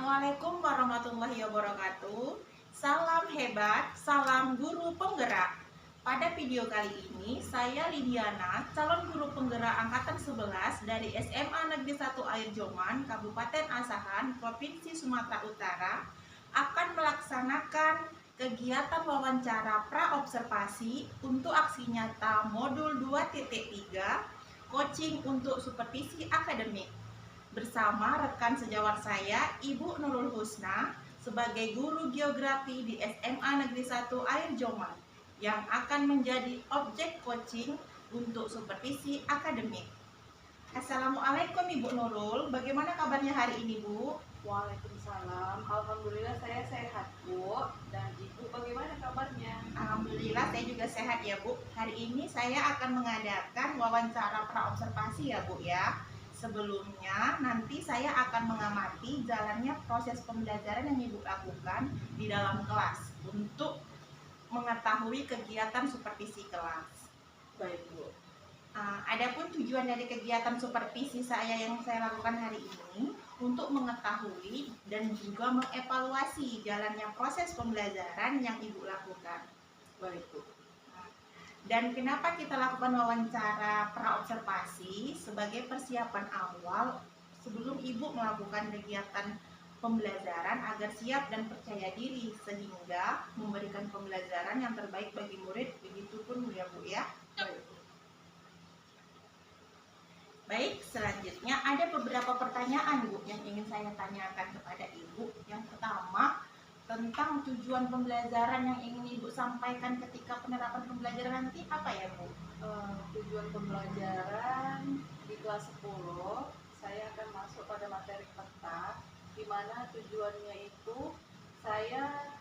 Assalamualaikum warahmatullahi wabarakatuh. Salam hebat, salam guru penggerak. Pada video kali ini, saya Lidiana, calon guru penggerak angkatan 11 dari SMA Negeri 1 Air Joman, Kabupaten Asahan, Provinsi Sumatera Utara, akan melaksanakan kegiatan wawancara pra-observasi untuk aksi nyata modul 2.3, coaching untuk supervisi akademik, bersama rekan sejawat saya, Ibu Nurul Husna, sebagai guru geografi di SMA Negeri 1 Air Joman, yang akan menjadi objek coaching untuk supervisi akademik. Assalamualaikum Ibu Nurul, bagaimana kabarnya hari ini Bu? Waalaikumsalam. Alhamdulillah saya sehat, Bu. Dan Ibu bagaimana kabarnya? Alhamdulillah saya juga sehat ya Bu. Hari ini saya akan mengadakan wawancara pra-observasi ya Bu ya. Sebelumnya nanti saya akan mengamati jalannya proses pembelajaran yang Ibu lakukan di dalam kelas untuk mengetahui kegiatan supervisi kelas. Baik, Bu. Adapun tujuan dari kegiatan supervisi yang saya lakukan hari ini untuk mengetahui dan juga mengevaluasi jalannya proses pembelajaran yang Ibu lakukan. Baik, Bu. Dan kenapa kita lakukan wawancara pra-observasi sebagai persiapan awal sebelum Ibu melakukan kegiatan pembelajaran agar siap dan percaya diri sehingga memberikan pembelajaran yang terbaik bagi murid, begitupun ya Bu ya. Baik, Bu. Baik, selanjutnya ada beberapa pertanyaan Bu yang ingin saya tanyakan kepada Ibu. Yang pertama, tentang tujuan pembelajaran yang ingin Ibu sampaikan ketika penerapan pembelajaran nanti apa ya Bu? Tujuan pembelajaran di kelas 10, saya akan masuk pada materi peta, di mana tujuannya itu saya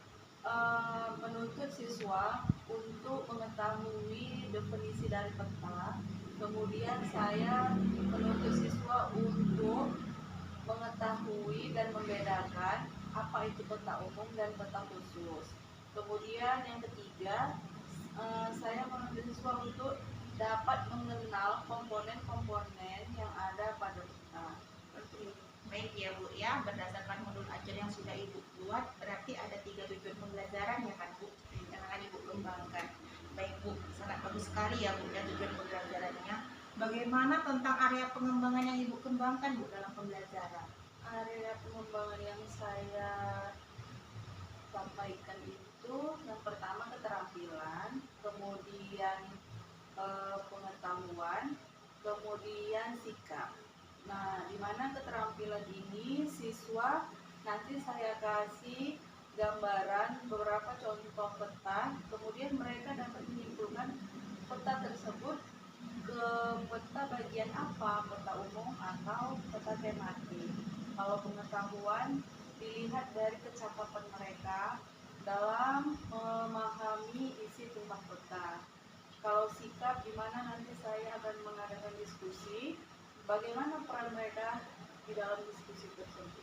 menuntut siswa untuk mengetahui definisi dari peta. Kemudian saya menuntut siswa untuk mengetahui dan membedakan apa itu peta umum dan peta khusus. Kemudian yang ketiga, saya menuntut siswa untuk dapat mengenal komponen-komponen yang ada pada peta. Baik ya Bu ya, berdasarkan modul ajar yang sudah Ibu buat, berarti ada 3 tujuan pembelajaran ya kan Bu, yang akan Ibu kembangkan. Baik Bu, sangat bagus sekali ya Bu ya tujuan pembelajarannya. Bagaimana tentang area pengembangan yang Ibu kembangkan Bu dalam pembelajaran? Area pengembangan yang saya sampaikan itu yang pertama keterampilan, kemudian pengetahuan, kemudian sikap. Nah, di mana keterampilan ini siswa nanti saya kasih gambaran beberapa contoh peta, kemudian mereka dapat menyimpulkan peta tersebut ke peta bagian apa, peta umum atau peta tematik. Kalau pengetahuan dilihat dari kecakapan mereka dalam memahami isi tentang peta. Kalau sikap, di mana nanti saya akan mengadakan diskusi bagaimana peran mereka di dalam diskusi tersebut.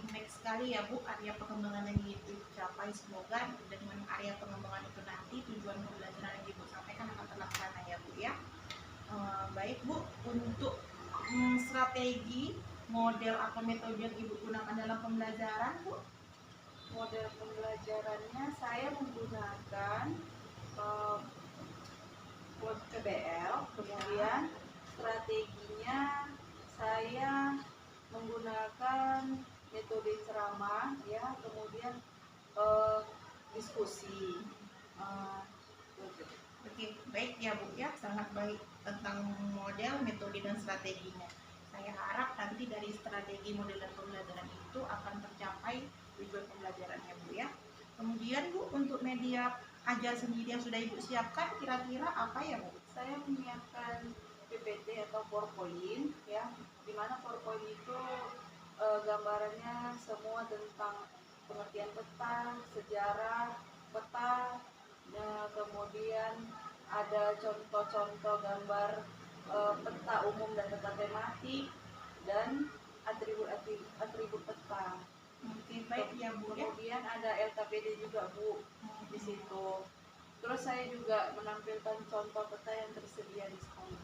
Baik sekali ya Bu, area pengembangan yang Ibu capai, semoga dengan area pengembangan itu nanti tujuan pembelajaran yang Ibu sampaikan akan terlaksana ya Bu ya. Baik Bu, untuk strategi, model atau metode yang Ibu gunakan dalam pembelajaran Bu? Model pembelajarannya saya menggunakan PBL, kemudian strateginya saya menggunakan metode ceramah, ya, kemudian diskusi. Oke, baik ya Bu ya, sangat baik tentang model, metode dan strateginya. Saya harap nanti dari strategi, model dan pembelajaran itu akan tercapai tujuan pembelajarannya Bu ya. Kemudian Bu, untuk media ajar sendiri yang sudah Ibu siapkan kira-kira apa ya Bu? Saya menyiapkan PPT atau PowerPoint, ya, di mana PowerPoint itu gambarannya semua tentang pengertian peta, sejarah peta, kemudian ada contoh-contoh gambar peta umum dan peta tematik dan atribut peta. Oke, baik ya Bu ya. Kemudian ada LKPD juga Bu di situ. Terus saya juga menampilkan contoh peta yang tersedia di sekolah.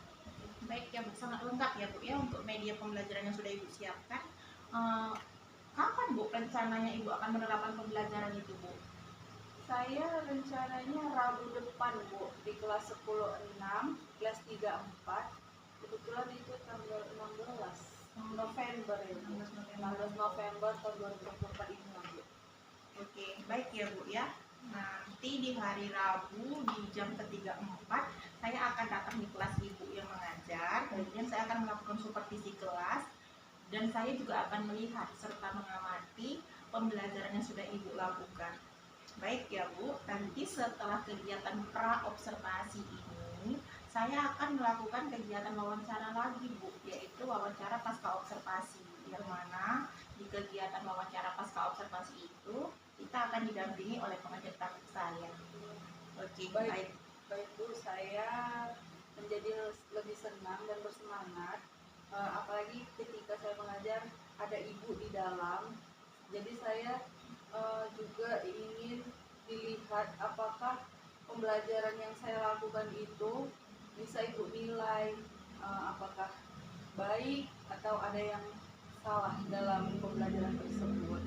Baik ya Bu, sangat lengkap ya Bu ya untuk media pembelajaran yang sudah Ibu siapkan. Kapan Bu rencananya Ibu akan menerapkan pembelajaran itu, Bu? Saya rencananya Rabu depan, Bu, di kelas 10-6, kelas 3-4. Kebetulan itu tanggal 16 November ya, Bu. 16 November tahun 2024 ini, Bu. Oke, baik ya Bu ya. Nanti di hari Rabu di jam ketiga 4 saya akan datang di kelas Ibu yang mengajar. Kemudian saya akan melakukan supervisi kelas dan saya juga akan melihat serta mengamati pembelajaran yang sudah Ibu lakukan. Baik ya Bu, nanti setelah kegiatan pra-observasi ini saya akan melakukan kegiatan wawancara lagi Bu, yaitu wawancara pasca observasi, yang mana di kegiatan wawancara pasca observasi itu kita akan didampingi oleh pengajar praktik saya. Oke, baik. Baik Bu, saya menjadi lebih senang dan bersemangat, apalagi ketika saya mengajar ada Ibu di dalam. Jadi saya juga ingin dilihat apakah pembelajaran yang saya lakukan itu bisa Ibu nilai, apakah baik atau ada yang salah dalam pembelajaran tersebut.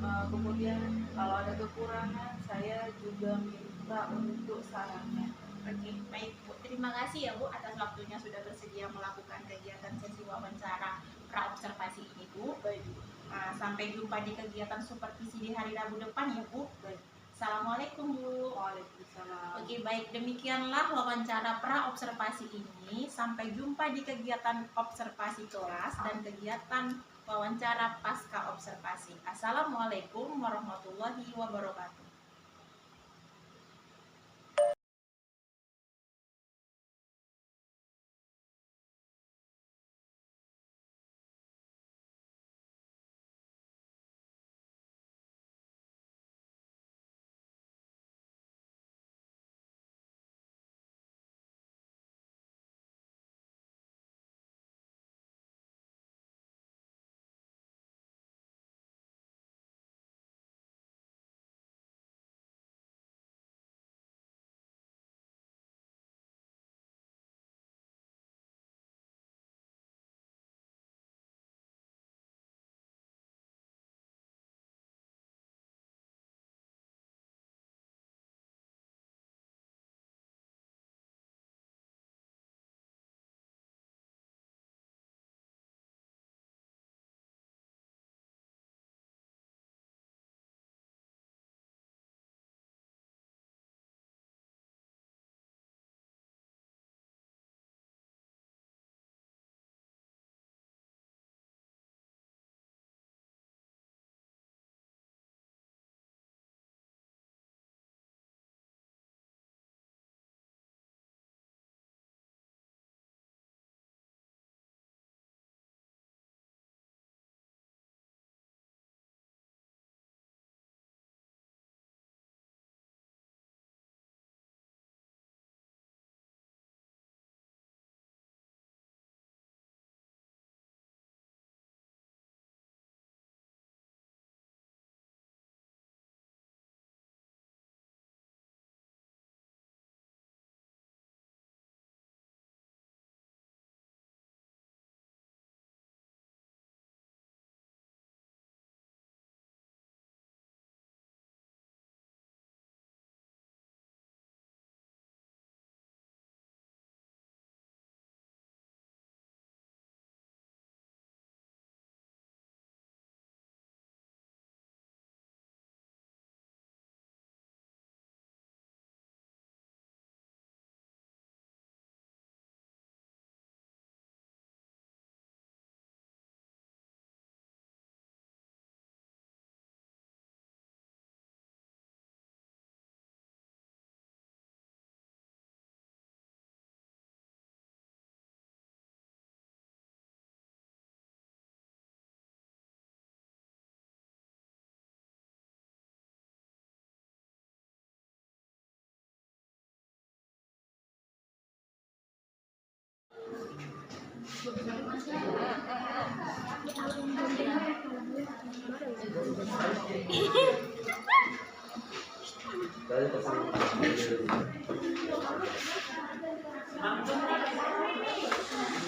Kemudian kalau ada kekurangan saya juga minta untuk sarannya. Oke, baik Bu. Terima kasih ya Bu atas waktunya sudah bersedia melakukan kegiatan sesi wawancara pra-observasi ini Bu. Baik Bu. Sampai jumpa di kegiatan supervisi di hari Rabu depan ya Bu. Baik. Assalamualaikum Bu. Waalaikumsalam. Oke, baik, demikianlah wawancara pra-observasi ini. Sampai jumpa di kegiatan observasi kelas dan kegiatan wawancara pasca observasi. Assalamualaikum warahmatullahi wabarakatuh.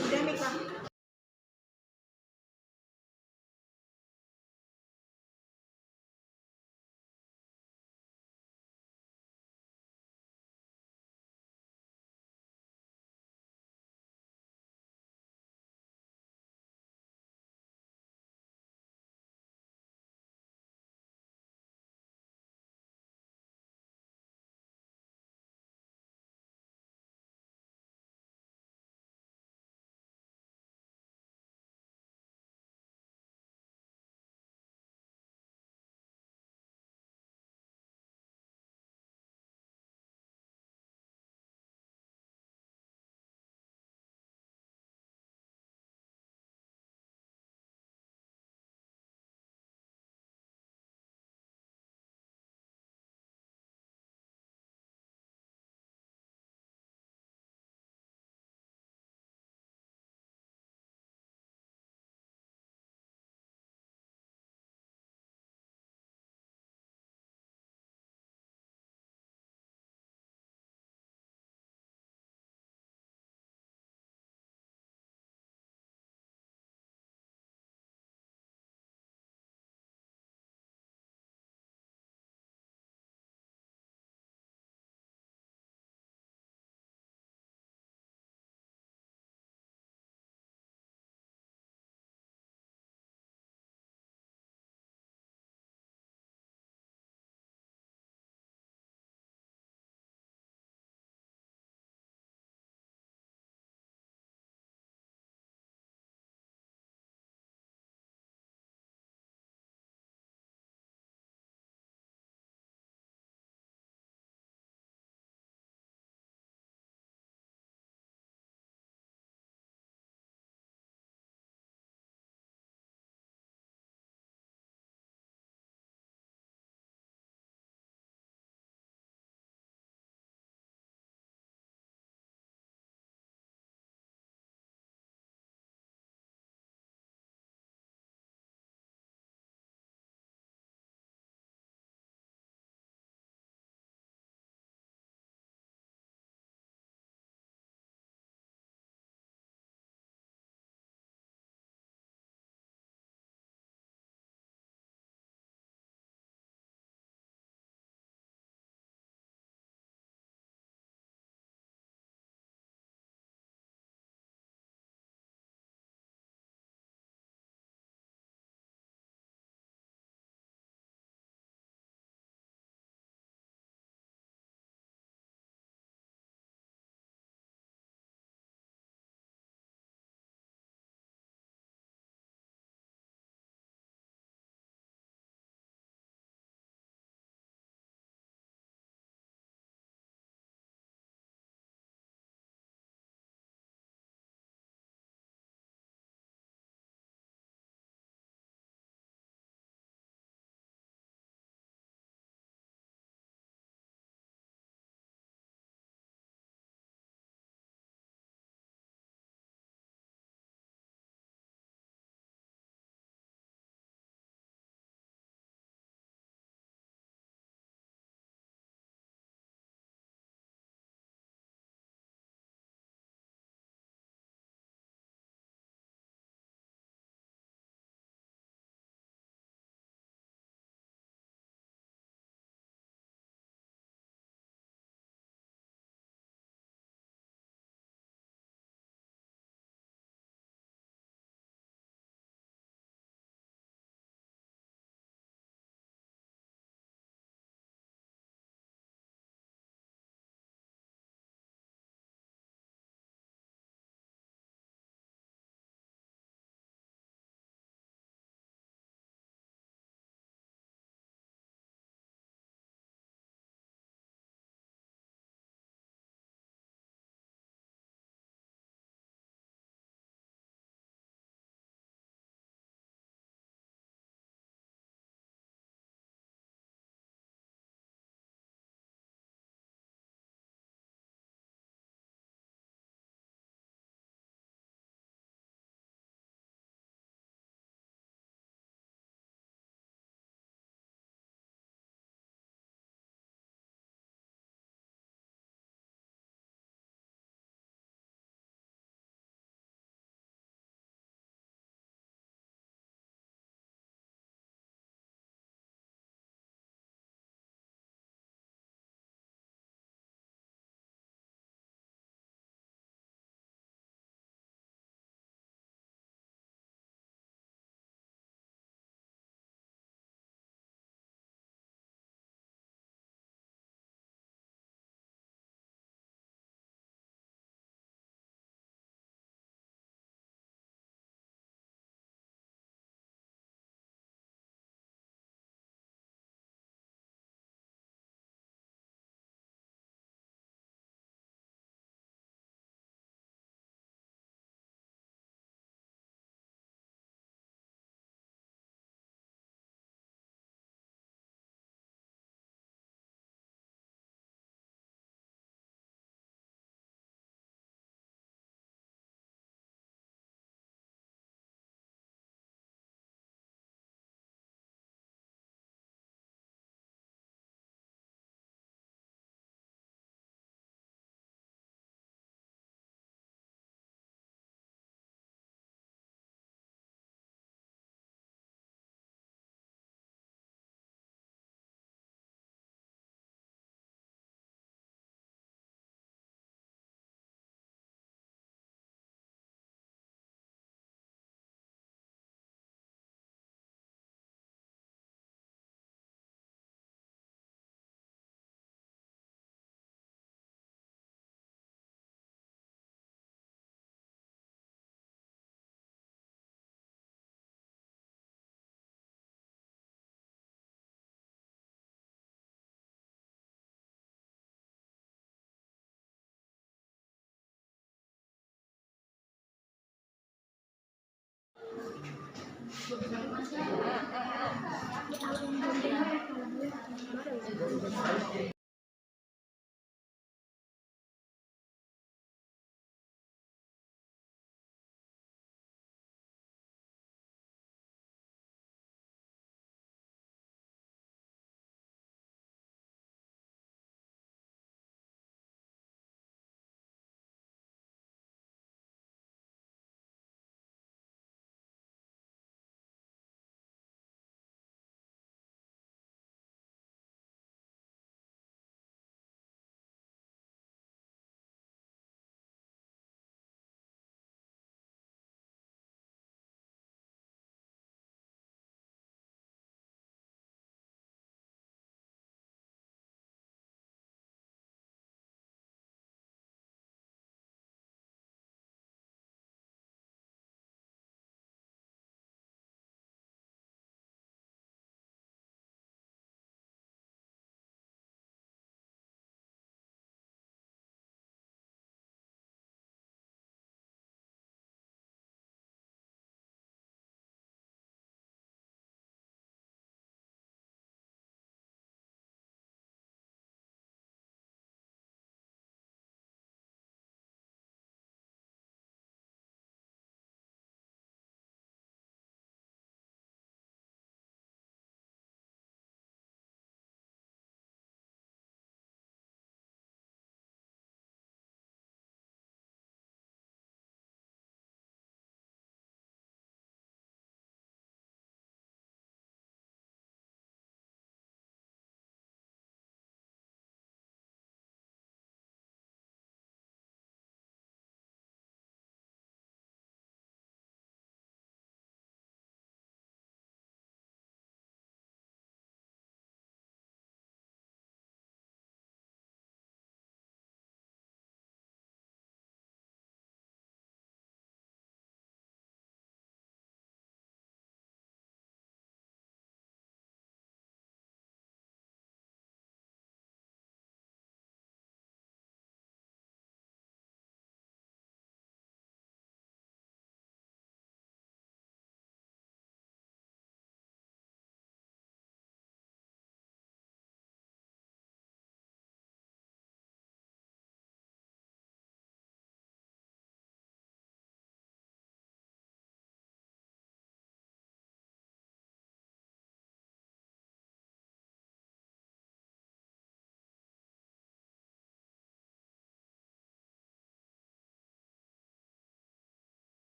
Udah, Mika.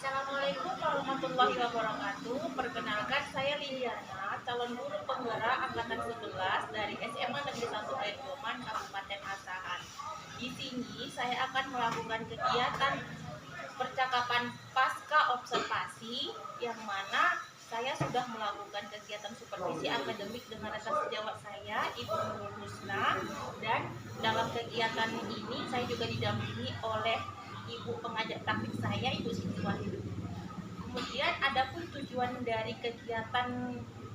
Assalamualaikum warahmatullahi wabarakatuh. Perkenalkan, saya Liliana, calon guru penggerak angkatan 11 dari SMA Negeri 1 Airboman, Kabupaten Asahan. Di sini saya akan melakukan kegiatan percakapan pasca observasi, yang mana saya sudah melakukan kegiatan supervisi akademik dengan rekan sejawat saya, Ibu Nurul Husna, dan dalam kegiatan ini saya juga didampingi oleh Ibu pengajak praktik saya, Ibu Siti Wahyu. Kemudian adapun tujuan dari kegiatan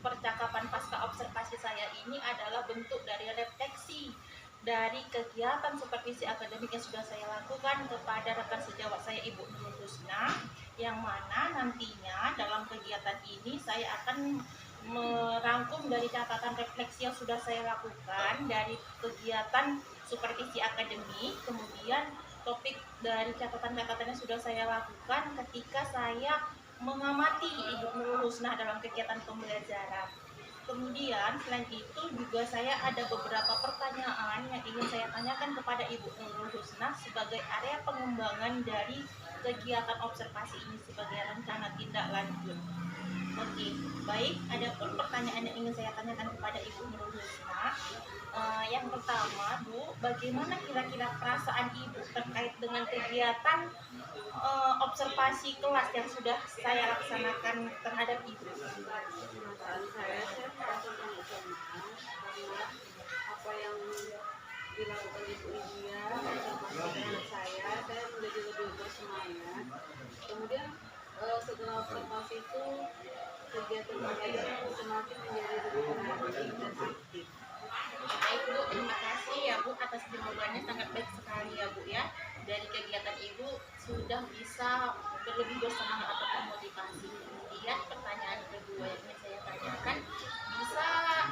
percakapan pasca observasi saya ini adalah bentuk dari refleksi dari kegiatan supervisi akademik yang sudah saya lakukan kepada rekan sejawat saya, Ibu Nurul Husna, yang mana nantinya dalam kegiatan ini saya akan merangkum dari catatan refleksi yang sudah saya lakukan dari kegiatan supervisi akademik, kemudian topik dari catatan-catatan yang sudah saya lakukan ketika saya mengamati Ibu Nurul Husna dalam kegiatan pembelajaran. Kemudian selain itu juga saya ada beberapa pertanyaan yang ingin saya tanyakan kepada Ibu Nurul Husna sebagai area pengembangan dari kegiatan observasi ini sebagai rencana tindak lanjut. Oke, baik. Adapun pertanyaan yang ingin saya tanyakan kepada Ibu Nurul Husna, yang pertama, Bu, bagaimana kira-kira perasaan Ibu terkait dengan kegiatan observasi kelas yang sudah saya laksanakan terhadap Ibu? Saya merasa sangat senang karena apa yang dilakukan Ibu Lydia observasi dengan saya menjadi lebih bersemangat. kemudian setelah observasi itu kegiatan pembelajaran semakin menjadi lebih menarik dan aktif. Baik Bu, terima kasih ya Bu atas jawabannya, sangat baik sekali ya Bu ya. Dari kegiatan Ibu sudah bisa lebih bersemangat atau termotivasi. Kemudian pertanyaan kedua yang ingin saya tanyakan, bisa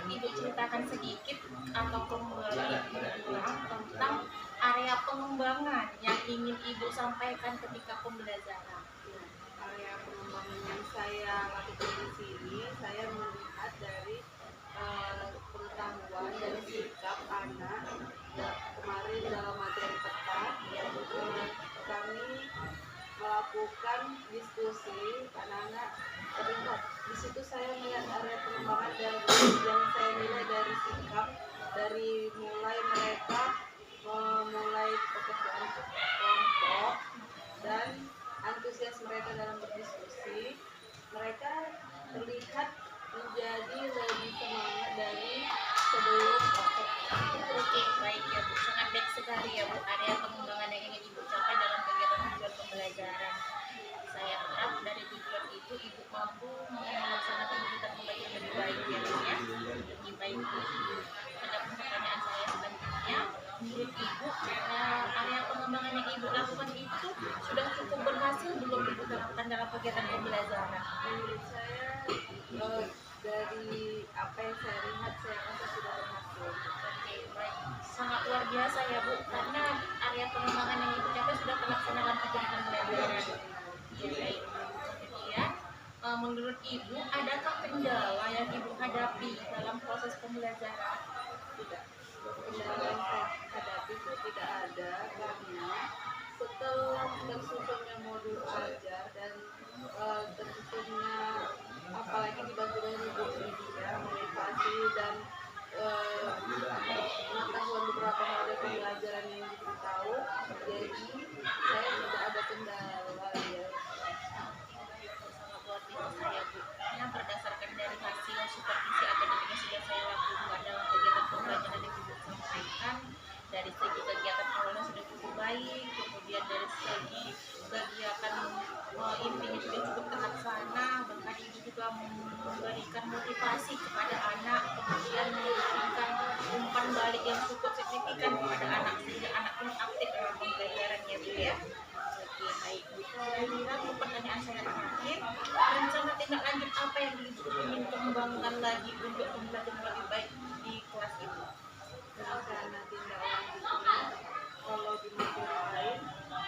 Ibu ceritakan sedikit atau kembali diulang tentang area pengembangan yang ingin Ibu sampaikan ketika pembelajaran. Area pengembangan yang saya lakukan di sini, saya melihat dari pengetahuan dari sikap anak. Kemarin dalam materi peta, kami melakukan diskusi anak-anak terlihat di situ. Saya melihat area pengembangan dari yang saya nilai dari sikap, dari mulai mereka memulai pekerjaan kelompok dan antusias mereka dalam berdiskusi. Mereka terlihat menjadi lebih semangat dari sebelum Oke, baik ya Bu, sangat baik sekali ya Bu area pengembangan yang ingin Ibu capai dalam kegiatan tujuan pembelajaran. Saya harap dari tujuan itu Ibu mampu melaksanakan kegiatan pembelajaran lebih baik ya Bu ya. Lebih baik Bu. Ada pertanyaan saya selanjutnya, menurut Ibu area pengembangan yang Ibu lakukan itu sudah cukup berhasil belum Ibu terapkan dalam kegiatan pembelajaran? menurut saya dari apa yang saya lihat, saya rasa sudah berhasil. Oke, baik. Sangat luar biasa ya Bu, karena area pengembangan yang Ibu capai sudah terlaksanakan kegiatan pembelajaran. Ya, baik. Kemudian, menurut Ibu, adakah kendala yang Ibu hadapi dalam proses pembelajaran? Tidak, kendala yang saya hadapi itu tidak ada, karena setelah tersusunnya modul ajar dan tersusunnya, apalagi dibantu dengan ibu media motivasi dan pengetahuan beberapa model pembelajaran yang diberitahu, jadi saya tidak ada kendala ya. Sangat luar biasa ya Bu. Yang berdasarkan dari hasil supervisi akademik yang sudah saya lakukan dalam kegiatan pembelajaran yang Ibu sampaikan, dari segi kegiatan awalnya sudah cukup baik, kemudian dari segi kegiatan intinya juga cukup terlaksana, bahkan Ibu juga memberikan motivasi kepada anak, kemudian memberikan umpan balik yang cukup signifikan kepada anak sehingga anak pun aktif dalam pembelajaran ya Bu ya. Oke, baik Bu. Saya kira untuk pertanyaan saya terakhir, rencana tindak lanjut apa yang Ibu ingin kembangkan lagi untuk pembelajaran lebih baik di kelas Ibu? Rencana tindak lanjutnya, kalau di materi lain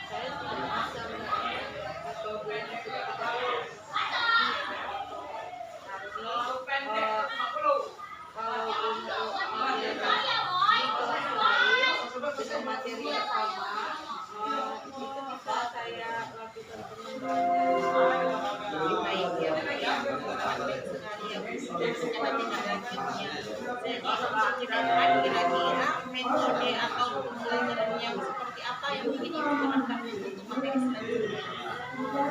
saya tidak bisa menerapkan metode yang sudah kita lakukan, tapi kalau untuk di kelas lain dengan materi yang sama, itu bisa saya lakukan pengembangan. Baik ya Bu ya, sangat baik sekali ya Bu. Dan rencana tindak lanjutnya, jadi untuk kira-kira metode atau pembelajaran yang seperti apa yang ingin Ibu terapkan untuk materi selanjutnya? Luar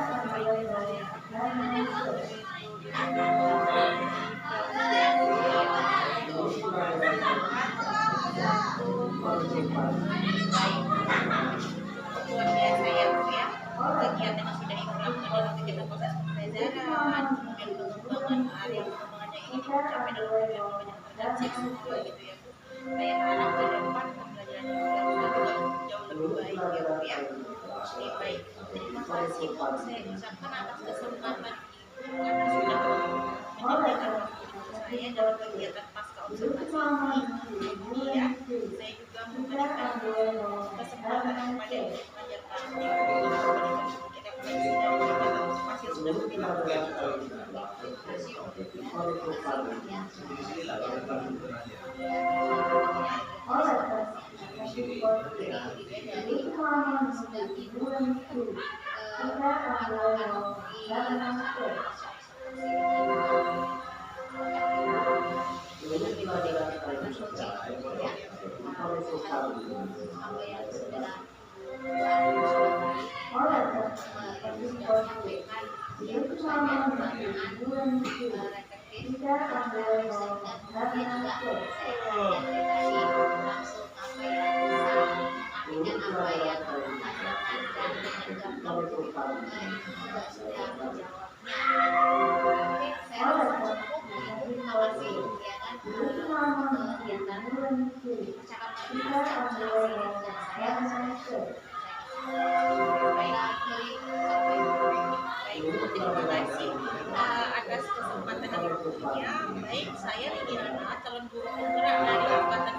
biasa ya Bu ya, kegiatan yang sudah Ibu lakukan dalam kegiatan proses pembelajaran, kemudian pengembangan area pengembangan yang ingin Ibu capai dalam kegiatan pembelajaran terhadap seksual gitu ya Bu. Saya harap ke depan pembelajaran yang Ibu lakukan juga jauh lebih baik ya Bu ya. Oke, baik. Terima kasih Bu, saya ucapkan atas kesempatan Ibu karena sudah menyediakan waktu saya dalam kegiatan pasca observasi ini. Kemudian saya juga memberikan kesempatan kepada Ibu mengajar praktik untuk kita koneksi dari kegiatan observasi yang sudah kita lakukan. percakapan baik, terima kasih atas kesempatan dan waktunya. Baik, saya Lidiana, calon guru penggerak dari angkatan